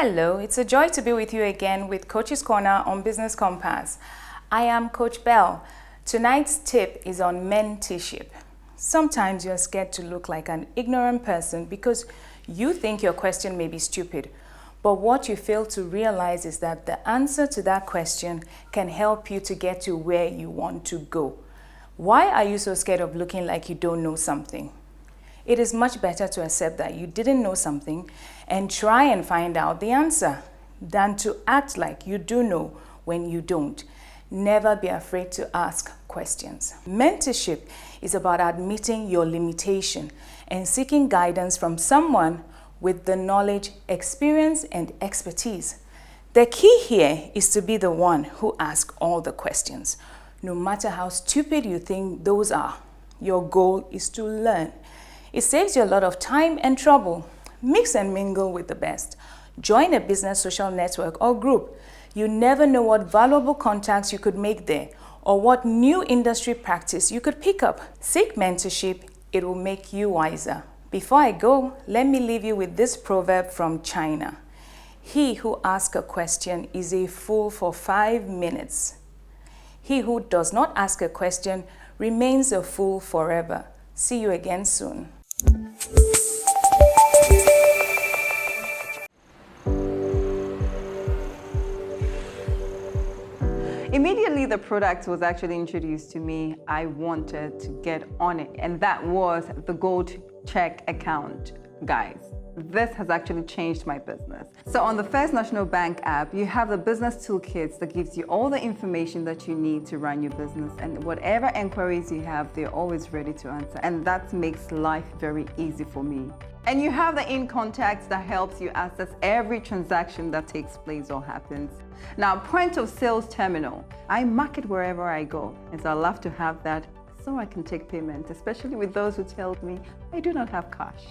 Hello, it's a joy to be with you again with Coach's Corner on Business Compass. I am Coach Bell. Tonight's tip is on mentorship. Sometimes you're scared to look like an ignorant person because you think your question may be stupid. But what you fail to realize is that the answer to that question can help you to get to where you want to go. Why are you so scared of looking like you don't know something? It is much better to accept that you didn't know something and try and find out the answer than to act like you do know when you don't. Never be afraid to ask questions. Mentorship is about admitting your limitation and seeking guidance from someone with the knowledge, experience, and expertise. The key here is to be the one who asks all the questions. No matter how stupid you think those are, your goal is to learn. It saves you a lot of time and trouble. Mix and mingle with the best. Join a business social network or group. You never know what valuable contacts you could make there or what new industry practice you could pick up. Seek mentorship, it will make you wiser. Before I go, let me leave you with this proverb from China. He who asks a question is a fool for 5 minutes. He who does not ask a question remains a fool forever. See you again soon. Immediately the product was actually introduced to me, I wanted to get on it, and that was the Gold Check account, guys. This has actually changed my business. So on the First National Bank app, you have the business toolkits that gives you all the information that you need to run your business, and whatever inquiries you have, they're always ready to answer. And that makes life very easy for me. And you have the in contacts that helps you access every transaction that takes place or happens. Now, point of sales terminal. I market wherever I go, and so I love to have that so I can take payment, especially with those who tell me I do not have cash.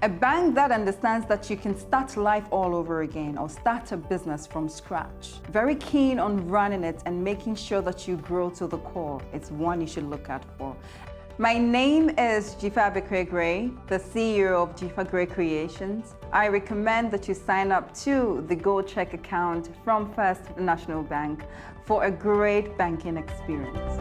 A bank that understands that you can start life all over again or start a business from scratch. Very keen on running it and making sure that you grow to the core. It's one you should look out for. My name is Jifa Bekwe-Gray, the CEO of Jifa Gray Creations. I recommend that you sign up to the Gold Check account from First National Bank for a great banking experience.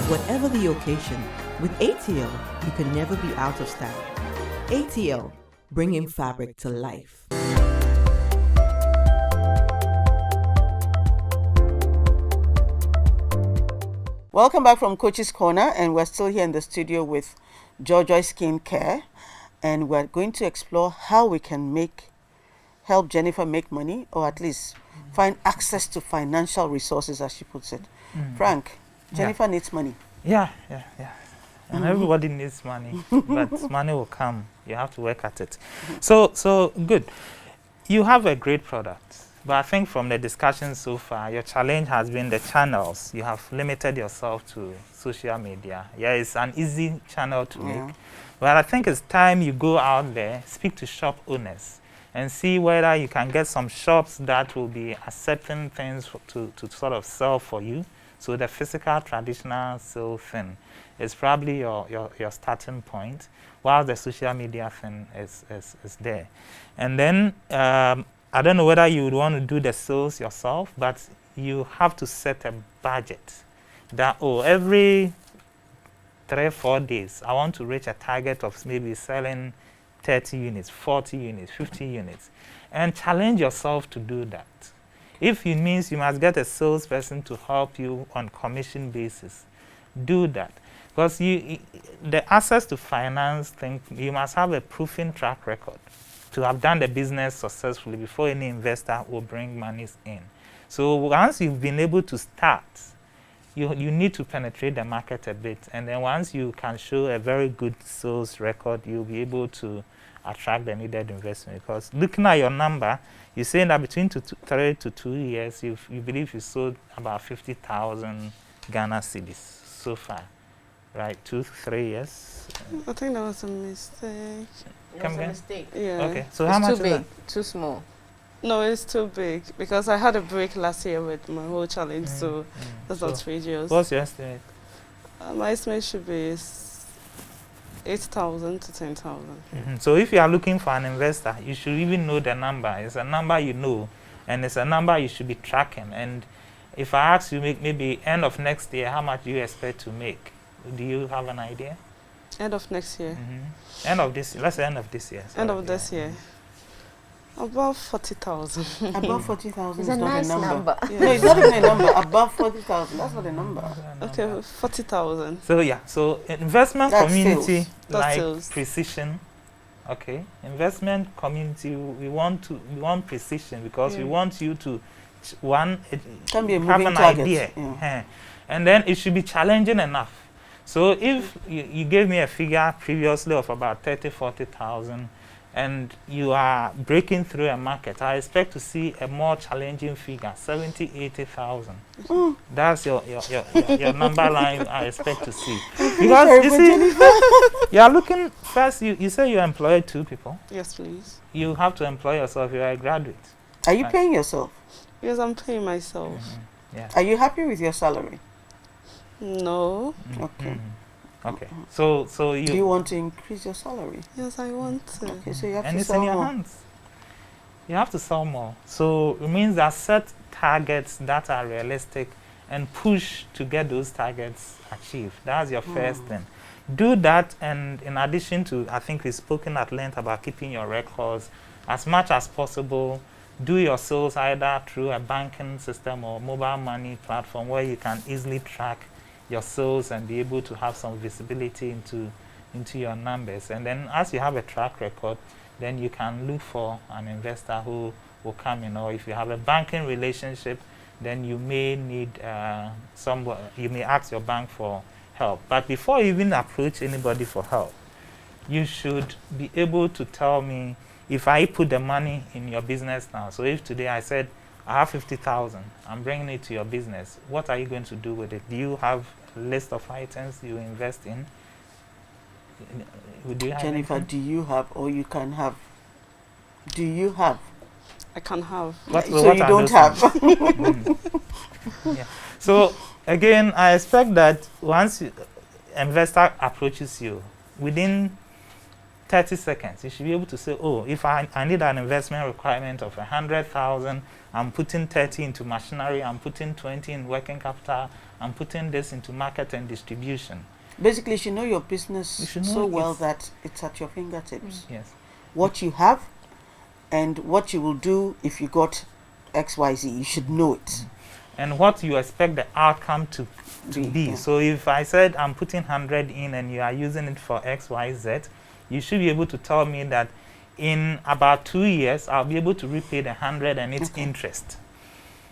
Whatever the occasion, with ATL, you can never be out of style. ATL, bringing fabric to life. Welcome back from Coach's Corner, and we're still here in the studio with Dzordzoe Skin Care, and we're going to explore how we can help Jennifer make money, or at least find access to financial resources, as she puts it. Frank, Jennifer needs money. Yeah. And everybody needs money, but money will come. You have to work at it. So good. You have a great product, but I think from the discussion so far, your challenge has been the channels. You have limited yourself to social media. Yeah, it's an easy channel to make. But I think it's time you go out there, speak to shop owners, and see whether you can get some shops that will be accepting things to sort of sell for you. So the physical traditional sale thing is probably your starting point, while the social media thing is there. And then I don't know whether you would want to do the sales yourself, but you have to set a budget that, every 3-4 days, I want to reach a target of maybe selling 30 units, 40 units, 50 units, and challenge yourself to do that. If it means you must get a salesperson to help you on commission basis, do that. Because the access to finance thing, you must have a proven track record to have done the business successfully before any investor will bring monies in. So once you've been able to start, you need to penetrate the market a bit. And then once you can show a very good sales record, you'll be able to attract the needed investment. Because looking at your number, you're saying that between 3 to 2 years, you believe you sold about 50,000 Ghana cedis so far, right? 2 to 3 years. I think that was a mistake. It was a mistake. Yeah. Okay, so how much It's too is big, that? too small. No, it's too big because I had a break last year with my whole challenge, so that's So outrageous. what's your estimate? My estimate should be 8,000 to 10,000. So if you are looking for an investor, you should even know the number. It's a number you know, and it's a number you should be tracking. And if I ask you maybe end of next year, how much do you expect to make? Do you have an idea? End of next year. End of this, let's say end of this year. End sorry, of this year. About 40,000. Above 40,000 It's is a not nice a number. number. No, it's not even a number. Above 40,000, that's not a number. Okay, 40,000. So yeah, so investment That's community sales. That's like sales. precision. Okay, investment community, we want precision because we want you to Can be a have moving an target. idea, Yeah. and then it should be challenging enough. So if you gave me a figure previously of about 30,000-40,000, and you are breaking through a market, I expect to see a more challenging figure, 70,000-80,000. That's your number line I expect to see. Because you see, you are looking first. You say you employ 2 people. Yes, please. You have to employ yourself. You are a graduate. Are you Right. paying yourself? Yes, I'm paying myself. Yeah. Are you happy with your salary? No. Okay. Okay. So Do you want to increase your salary? Yes, I want to. Okay, so you have and to it's in sell your more. hands. You have to sell more. So it means that set targets that are realistic and push to get those targets achieved. That's your first thing. Do that, and in addition to, I think we've spoken at length about keeping your records as much as possible. Do your sales either through a banking system or mobile money platform where you can easily track your sales and be able to have some visibility into your numbers. And then as you have a track record, then you can look for an investor who will come in. Or if you have a banking relationship, then you may need you may ask your bank for help. But before you even approach anybody for help, you should be able to tell me, if I put the money in your business now, so if today I said, I have 50,000, I'm bringing it to your business, what are you going to do with it? Do you have a list of items you invest in? Do you have Jennifer, anything? do you have, or you can have? Do you have? I can have. What So you are don't those have. things? Yeah. So again, I expect that once investor approaches you, within 30 seconds, you should be able to say, oh, if I need an investment requirement of 100,000, I'm putting 30 into machinery, I'm putting 20 in working capital, I'm putting this into market and distribution. Basically, you should know your business You should know so well it's- that it's at your fingertips. Yes. What you have and what you will do if you got XYZ, you should know it. And what you expect the outcome to be. Yeah. So if I said I'm putting 100 in and you are using it for X, Y, Z, you should be able to tell me that in about 2 years, I'll be able to repay the 100 and its interest.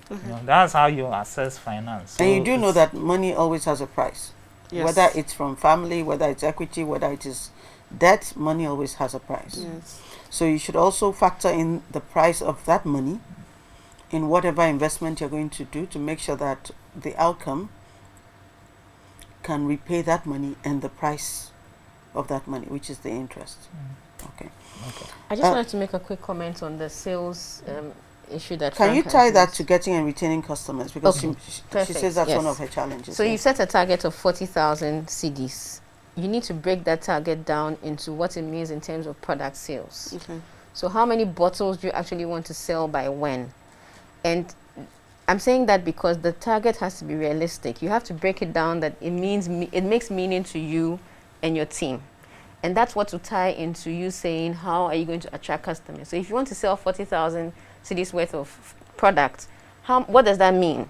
You know, that's how you assess finance. And So you do know it's- that money always has a price. Yes. Whether it's from family, whether it's equity, whether it is debt, money always has a price. Yes. So you should also factor in the price of that money in whatever investment you're going to do to make sure that the outcome can repay that money and the price of that money, which is the interest. Okay. I just wanted to make a quick comment on the sales issue that Can you Frank has tie that raised. to getting and retaining customers? Because Okay. she Perfect, says that's one yes. of her challenges. So yeah. you set a target of 40,000 CDs. You need to break that target down into what it means in terms of product sales. Okay. So how many bottles do you actually want to sell by when? And I'm saying that because the target has to be realistic. You have to break it down that it means it makes meaning to you and your team. And that's what will tie into you saying, how are you going to attract customers? So if you want to sell 40,000 CDs worth of product, What does that mean?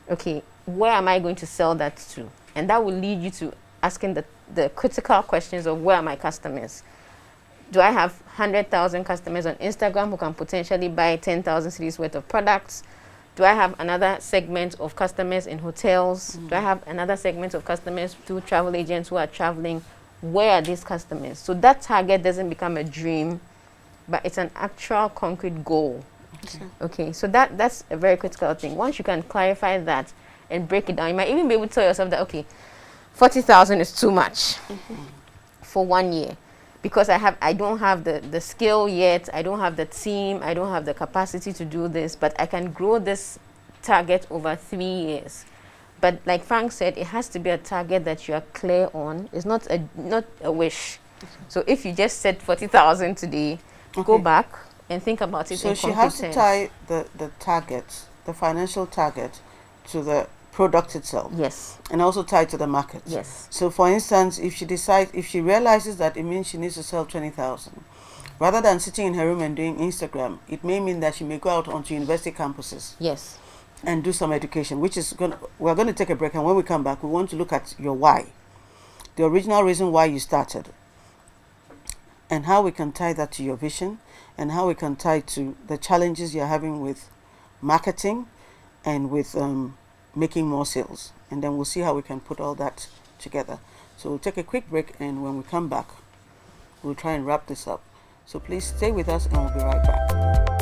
Okay, where am I going to sell that to? And that will lead you to asking the critical questions of where are my customers? Do I have 100,000 customers on Instagram who can potentially buy 10,000 cedis worth of products? Do I have another segment of customers in hotels? Do I have another segment of customers through travel agents who are traveling? Where are these customers? So that target doesn't become a dream, but it's an actual concrete goal. Okay, so that's a very critical thing. Once you can clarify that and break it down, you might even be able to tell yourself that, okay, 40,000 is too much for 1 year. Because I don't have the skill yet, I don't have the team, I don't have the capacity to do this, but I can grow this target over 3 years. But like Frank said, it has to be a target that you are clear on. It's not a wish. So if you just set 40,000 today, go back and think about it. So she has to tie the target, the financial target, to the product itself. Yes. And also tied to the market. Yes. So for instance, if she realizes that it means she needs to sell 20,000, rather than sitting in her room and doing Instagram, it may mean that she may go out onto university campuses. Yes. And do some education, which is we're going to take a break, and when we come back, we want to look at your why, the original reason why you started, and how we can tie that to your vision, and how we can tie to the challenges you're having with marketing and with making more sales. And then we'll see how we can put all that together. So we'll take a quick break, and when we come back, we'll try and wrap this up. So please stay with us, and we'll be right back.